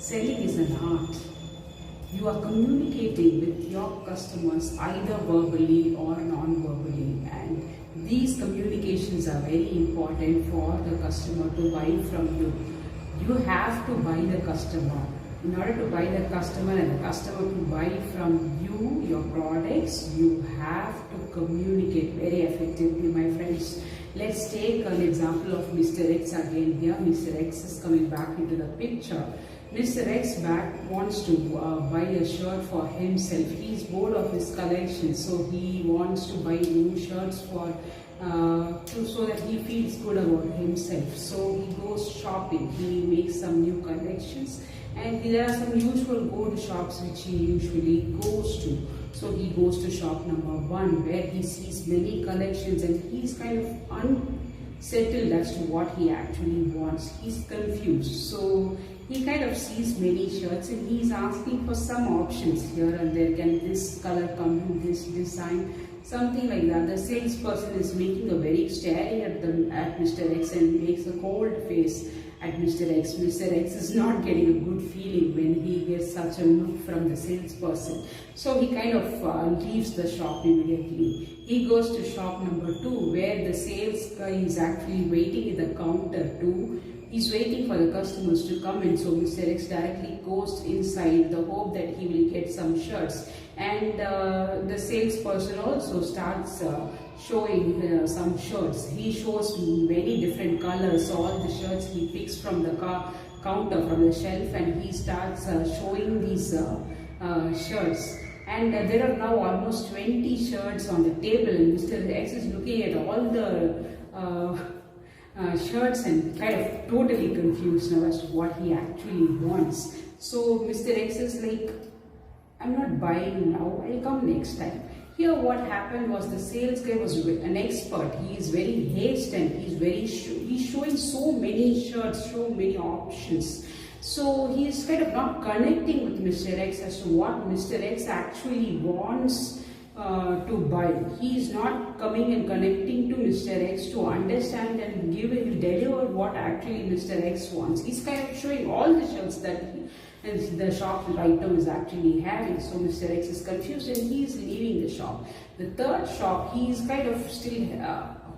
Selling is an art. You are communicating with your customers either verbally or non-verbally, and these communications are very important for the customer to buy from you. You have to buy the customer. In order to buy the customer and the customer to buy from you, your products, you have to communicate very effectively, my friends. Let's take an example of Mr. X again here. Mr. X is coming back into the picture. Mr. X wants to buy a shirt for himself. He's bored of his collection, so he wants to buy new shirts for so that he feels good about himself. So he goes shopping. He makes some new collections, and there are some usual go-to shops which he usually goes to. So he goes to shop number 1, where he sees many collections, and he's kind of unsettled as to what he actually wants. He's confused. So he kind of sees many shirts and he's asking for some options here and there. Can this color come in this design? Something like that. The salesperson is making a very staring at Mr. X and makes a cold face at Mr. X. Mr. X is not getting a good feeling when he gets such a look from the salesperson. So he kind of leaves the shop immediately. He goes to shop number 2, where the sales guy is actually waiting at the counter too. He's waiting for the customers to come in, so Mr. X directly goes inside the hope that he will get some shirts. And the salesperson also starts showing some shirts. He shows many different colors, all the shirts he picks from the counter, from the shelf, and he starts showing these shirts. And there are now almost 20 shirts on the table, and Mr. X is looking at all the shirts and kind of totally confused now as to what he actually wants. So Mr. X is like, I'm not buying now, I'll come next time. Here what happened was the sales guy was an expert. He is very haste-and he's showing so many shirts, so many options. So he is kind of not connecting with Mr. X as to what Mr. X actually wants to buy. He is not coming and connecting to Mr. X to understand and deliver what actually Mr. X wants. He's kind of showing all the shirts that the shop item is actually having. So Mr. X is confused and he is leaving the shop. The third shop, he is kind of still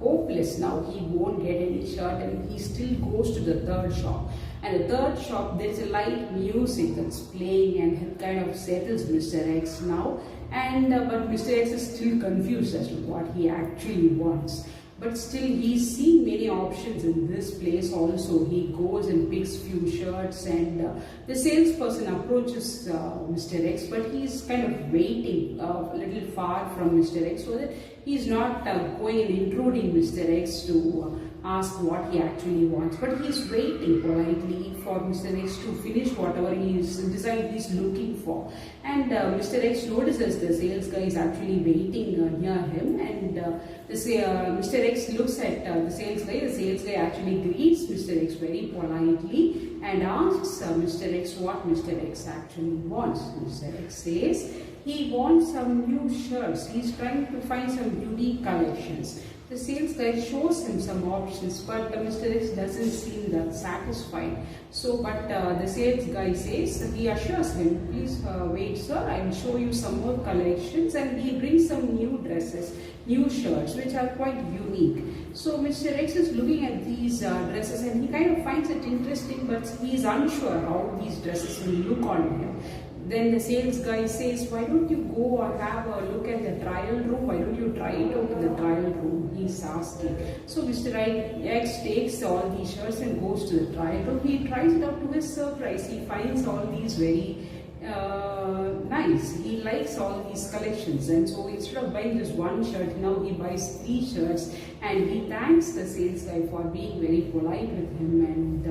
hopeless now. He won't get any shirt and he still goes to the third shop. And the third shop, there is a light music that's playing and it kind of settles Mr. X now. And but Mr. X is still confused as to what he actually wants. But still he's seeing many options in this place also. He goes and picks few shirts, and the salesperson approaches Mr. X, but he's kind of waiting a little far from Mr. X so that he's not going and intruding Mr. X to ask what he actually wants. But he's waiting politely for Mr. X to finish whatever he's looking for. And Mr. X notices the sales guy is actually waiting near him, and Mr. X looks at the sales guy. The sales guy actually greets Mr. X very politely and asks Mr. X what Mr. X actually wants. Mr. X says he wants some new shirts. He's trying to find some unique collections. The sales guy shows him some options, but Mr. X doesn't seem that satisfied. So, but the sales guy says, he assures him, please wait sir, I will show you some more collections, and he brings some new dresses, new shirts, which are quite unique. So Mr. X is looking at these dresses and he kind of finds it interesting, but he is unsure how these dresses will look on him. Then the sales guy says, why don't you go or have a look at the trial room? Why don't you try it out in the trial room? He's asking. So Mr. X takes all these shirts and goes to the trial room. He tries it out. To his surprise, he finds all these very nice. He likes all these collections, and so instead of buying just one shirt, now he buys 3 shirts, and he thanks the sales guy for being very polite with him, and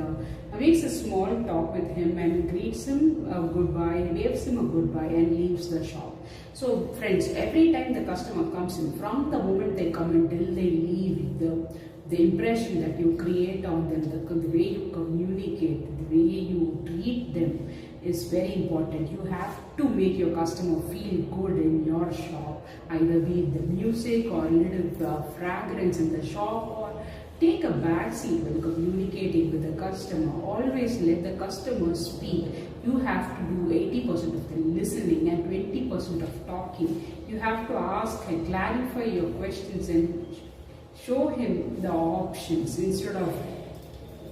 makes a small talk with him and greets him goodbye, waves him a goodbye, and leaves the shop. So friends, every time the customer comes in, from the moment they come until they leave, the impression that you create on them, the way you communicate, the way you treat them is very important. You have to make your customer feel good in your shop, either be it the music or a little fragrance in the shop, or Take a back seat when communicating with the customer. Always let the customer speak. You have to do 80% of the listening and 20% of talking. You have to ask and clarify your questions and show him the options instead of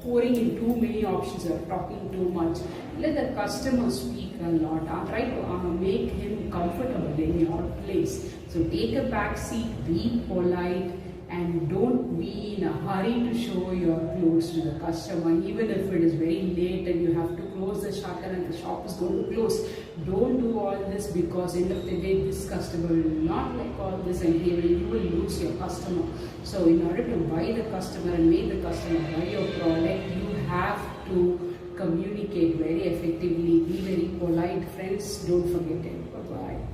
pouring in too many options or talking too much. Let the customer speak a lot. Try to make him comfortable in your place. So take a back seat, be polite, and don't be in a hurry to show your clothes to the customer. Even if it is very late and you have to close the shutter and the shop is going to close, don't do all this, because end of the day this customer will not like all this and you will lose your customer. So in order to buy the customer and make the customer buy your product, you have to communicate very effectively. Be very polite, friends. Don't forget it. Bye bye.